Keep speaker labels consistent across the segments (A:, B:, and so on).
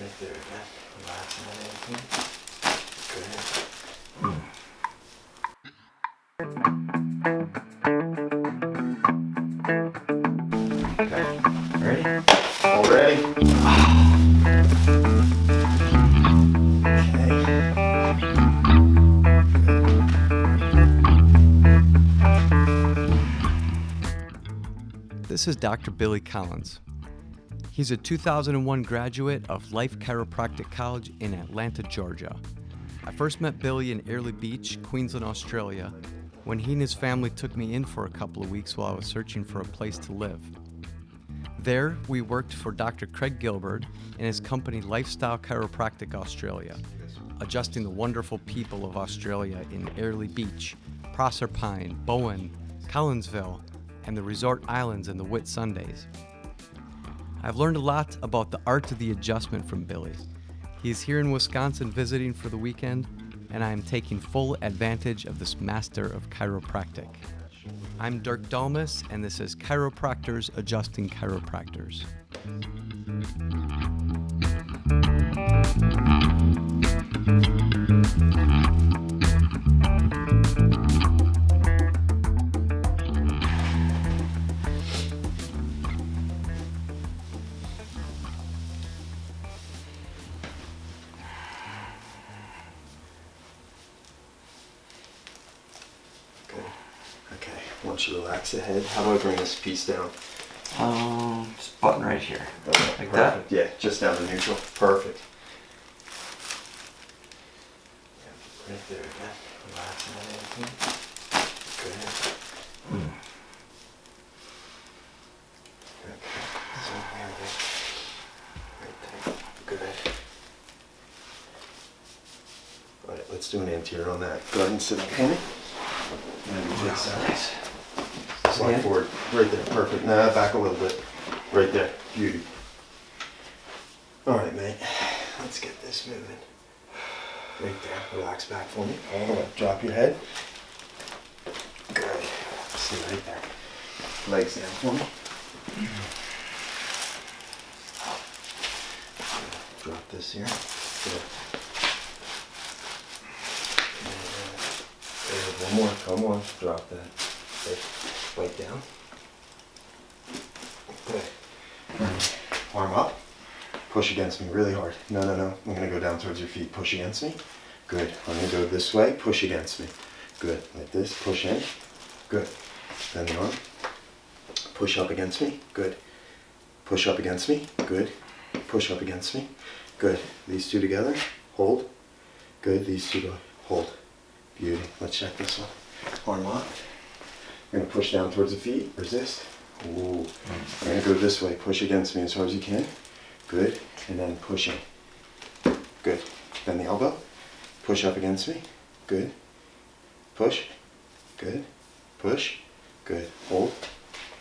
A: Right there again. Relax on anything. Good. Okay. Ready? All ready?
B: This is Dr. Billy Collins. He's a 2001 graduate of Life Chiropractic College in Atlanta, Georgia. I first met Billy in Airlie Beach, Queensland, Australia, when he and his family took me in for a couple of weeks while I was searching for a place to live. There, we worked for Dr. Craig Gilbert and his company Lifestyle Chiropractic Australia, adjusting the wonderful people of Australia in Airlie Beach, Proserpine, Bowen, Collinsville, and the resort islands and the Whitsundays. I've learned a lot about the art of the adjustment from Billy. He is here in Wisconsin visiting for the weekend, and I am taking full advantage of this master of chiropractic. I'm Dirk Dalmas, and this is Chiropractors Adjusting Chiropractors.
A: Okay, once you relax the head, how do I bring this piece down?
C: Just button right here.
A: Okay,
C: Like
A: perfect.
C: that?
A: Yeah, just down to neutral. Perfect. Yeah, right there again. Relax on anything. Good. Okay, so here we go. Right there. Good. Alright, let's do an anterior on that. Go ahead and sit up for me. And we take that. Slide forward. Right there. Perfect. Nah, back a little bit. Right there. Beauty. Alright, mate. Let's get this moving. Right there. Relax back for me. All the way. Drop your head. Good. Stay right there. Legs down for me. Drop this here. Good. Good. One more. Come on. Drop that. Good. Right down. Good. Arm up. Push against me really hard. No. I'm going to go down towards your feet. Push against me. Good. I'm going to go this way. Push against me. Good. Like this. Push in. Good. Bend the arm. Push up against me. Good. Push up against me. Good. Push up against me. Good. These two together. Hold. Good. These two go. Hold. Beauty. Let's check this one. Arm up. I'm going to push down towards the feet. Resist. Ooh. I'm going to go this way. Push against me as hard as you can. Good. And then push in. Good. Bend the elbow. Push up against me. Good. Push. Good. Push. Good. Hold.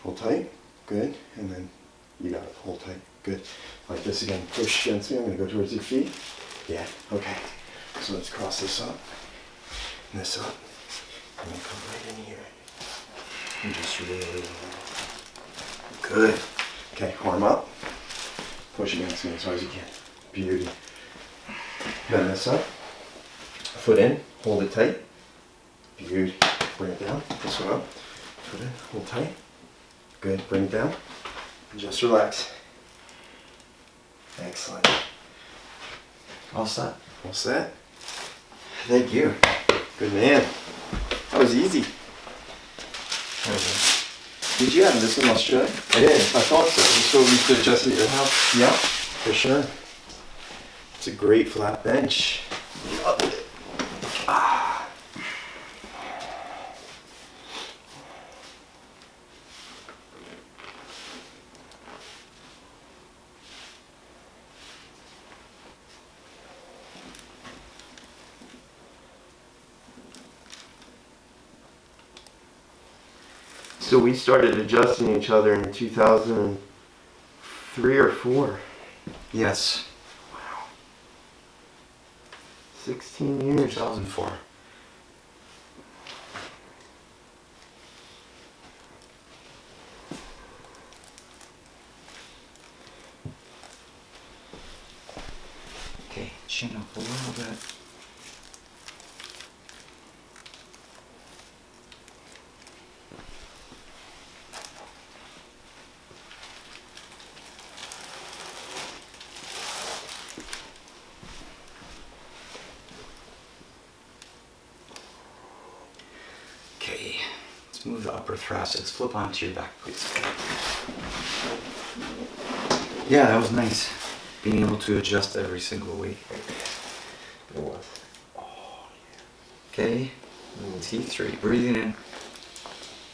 A: Hold tight. Good. And then you got it. Hold tight. Good. Like this again. Push against me. I'm going to go towards your feet. Yeah. Okay. So let's cross this up. And this up. I'm going to come right in here. And just really. Good. Okay. Arm up. Push against me as hard as you can. Beauty. Bend this up. Foot in. Hold it tight. Beauty. Bring it down. This one up. Foot in. Hold tight. Good. Bring it down. And just relax. Excellent.
C: All set.
A: All set?
C: Thank you.
A: Good man. That was easy. Did you have this in Australia?
C: I did.
A: I thought so. This what we used to adjust at your house?
C: Yeah.
A: For sure. It's a great flat bench. Love it. Ah. So we started adjusting each other in 2003 or 4.
C: Yes.
A: Wow. 16 years.
C: 2004. chin up a little bit. Okay, let's move the upper thoracics. Flip onto your back, please. Yeah, that was nice. Being able to adjust every single week.
A: It was.
C: Okay, T3, breathing in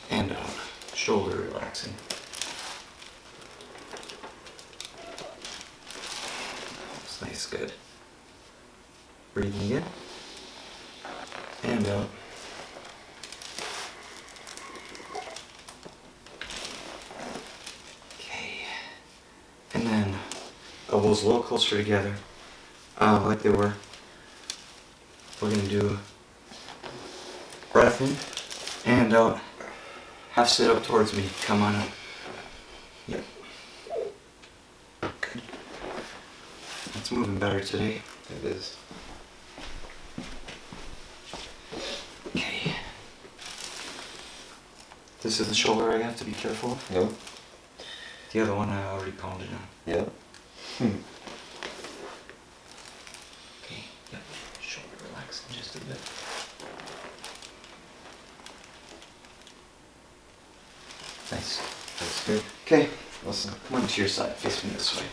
C: and out. Shoulder relaxing. That's nice, good. Breathing in and out. Okay, and then elbows a little closer together, like they were. We're gonna do breath in and out. Half sit up towards me. Come on up. Yep. Good. It's moving better today.
A: It is.
C: Okay. This is the shoulder I have to be careful of.
A: Yep.
C: The other one I already pounded on.
A: Yep.
C: Okay. Yep. Shoulder relaxing just a bit. Nice. That's good. Okay. Listen. Come on to your side. Face me this way.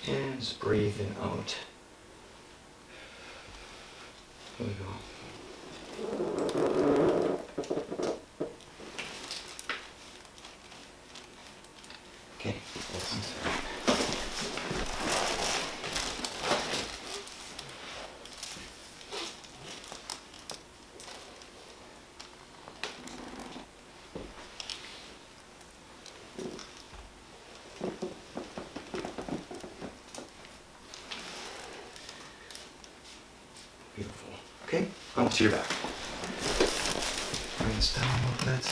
C: And just breathing out. There we go. Okay. Beautiful. Okay, onto your back. Bring this down a little bit.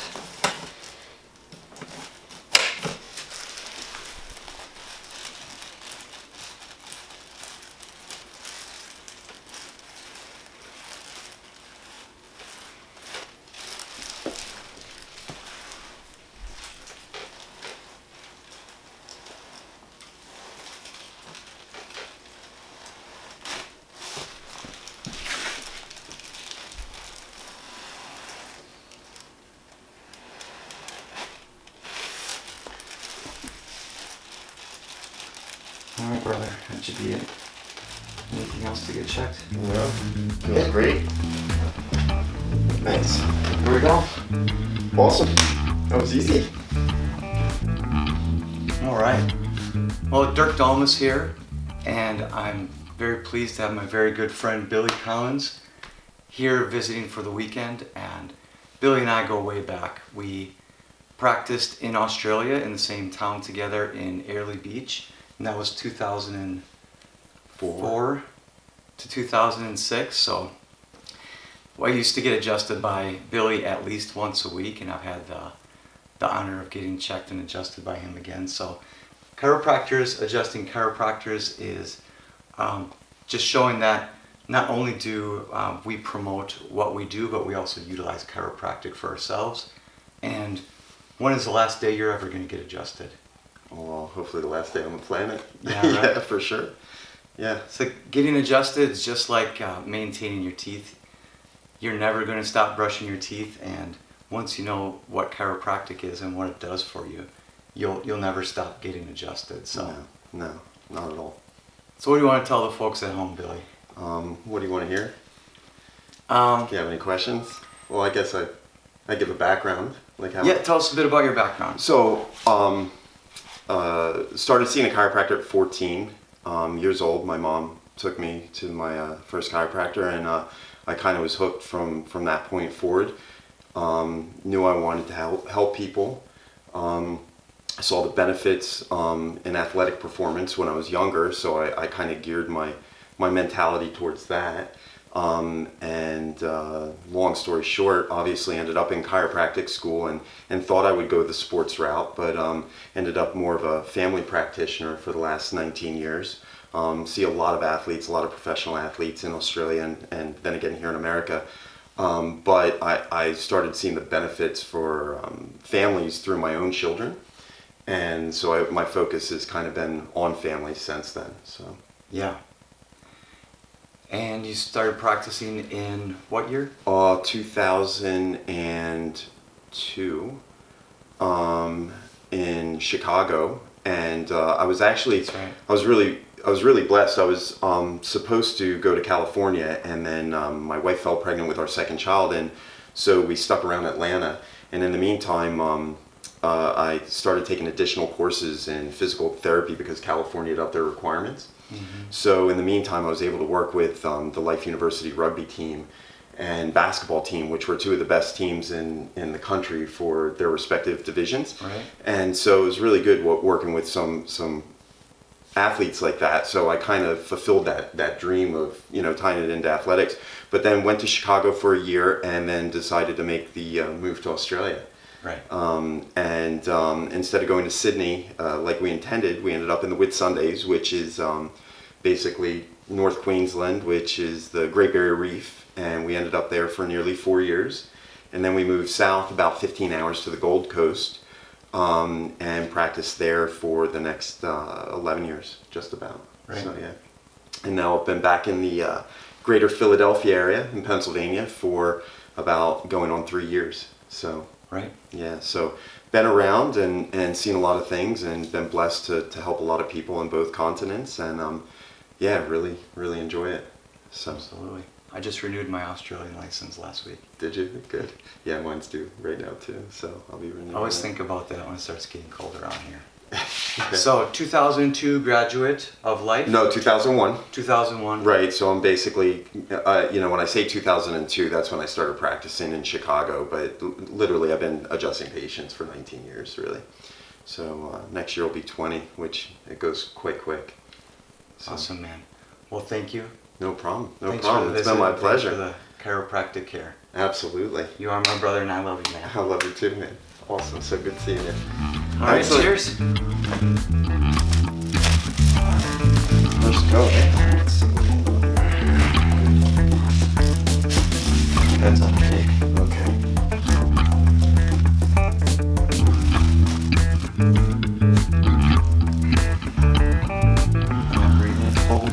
C: All right, brother, that should be it. Anything else to get checked?
A: No. Feels great. Nice.
C: Here we go.
A: Awesome. That was easy.
C: All right. Well, Dirk Dahlm is here, and I'm very pleased to have my very good friend Billy Collins here visiting for the weekend. And Billy and I go way back. We practiced in Australia in the same town together in Airlie Beach, and that was 2004 to 2006. So I used to get adjusted by Billy at least once a week, and I've had the honor of getting checked and adjusted by him again. So chiropractors, adjusting chiropractors is just showing that not only do we promote what we do, but we also utilize chiropractic for ourselves. And when is the last day you're ever going to get adjusted?
A: Well, hopefully the last day on the planet.
C: Yeah, right?
A: Yeah, for sure. Yeah.
C: So getting adjusted is just like maintaining your teeth. You're never going to stop brushing your teeth, and once you know what chiropractic is and what it does for you, you'll never stop getting adjusted. So
A: No, not at all.
C: So what do you want to tell the folks at home, Billy?
A: What do you want to hear?
C: Do
A: Do you have any questions? Well, I guess I give a background. Like how.
C: Yeah, tell us a bit about your background.
A: So, started seeing a chiropractor at 14 years old. My mom took me to my first chiropractor, and I kind of was hooked from that point forward. Knew I wanted to help people. I saw the benefits in athletic performance when I was younger, so I kind of geared my mentality towards that. Long story short, obviously ended up in chiropractic school and thought I would go the sports route, but ended up more of a family practitioner for the last 19 years. See a lot of athletes, a lot of professional athletes in Australia and then again here in America. But I started seeing the benefits for families through my own children. And so my focus has kind of been on families since then. So
C: Yeah. And you started practicing in what year?
A: 2002 in Chicago, and I was actually
C: That's right.
A: I was really blessed. I was supposed to go to California, and then my wife fell pregnant with our second child, and so we stuck around Atlanta. And in the meantime, I started taking additional courses in physical therapy because California had upped their requirements. Mm-hmm. So in the meantime, I was able to work with the Life University rugby team and basketball team, which were two of the best teams in the country for their respective divisions.
C: Right.
A: And so it was really good working with some athletes like that. So I kind of fulfilled that dream of, tying it into athletics. But then went to Chicago for a year and then decided to make the move to Australia.
C: Right.
A: Instead of going to Sydney like we intended, we ended up in the Whitsundays, which is basically North Queensland, which is the Great Barrier Reef, and we ended up there for nearly 4 years. And then we moved south about 15 hours to the Gold Coast and practiced there for the next 11 years, just about.
C: Right.
A: So, yeah. And now I've been back in the greater Philadelphia area in Pennsylvania for about going on 3 years. So.
C: Right.
A: Yeah, so been around and seen a lot of things and been blessed to help a lot of people on both continents and really enjoy it. So.
C: Absolutely. I just renewed my Australian license last week.
A: Did you? Good. Yeah, mine's due right now too, so I'll be renewing.
C: I always think about that when it starts getting colder out here. So 2002 graduate of life?
A: No, 2001.
C: 2001.
A: Right, so I'm basically, when I say 2002, that's when I started practicing in Chicago, but literally I've been adjusting patients for 19 years, really. So next year will be 20, which it goes quite quick. So.
C: Awesome, man. Well, thank you.
A: No problem.
C: Thanks for the
A: It's been
C: visit.
A: my
C: Thanks
A: pleasure.
C: for the chiropractic care.
A: Absolutely.
C: You are my brother and I love you, man.
A: I love you too, man. Awesome. So good seeing you.
C: All right,
A: so
C: cheers.
A: First go, Let's see.
C: Depends on the day.
A: Okay.
C: I'm breathing it full.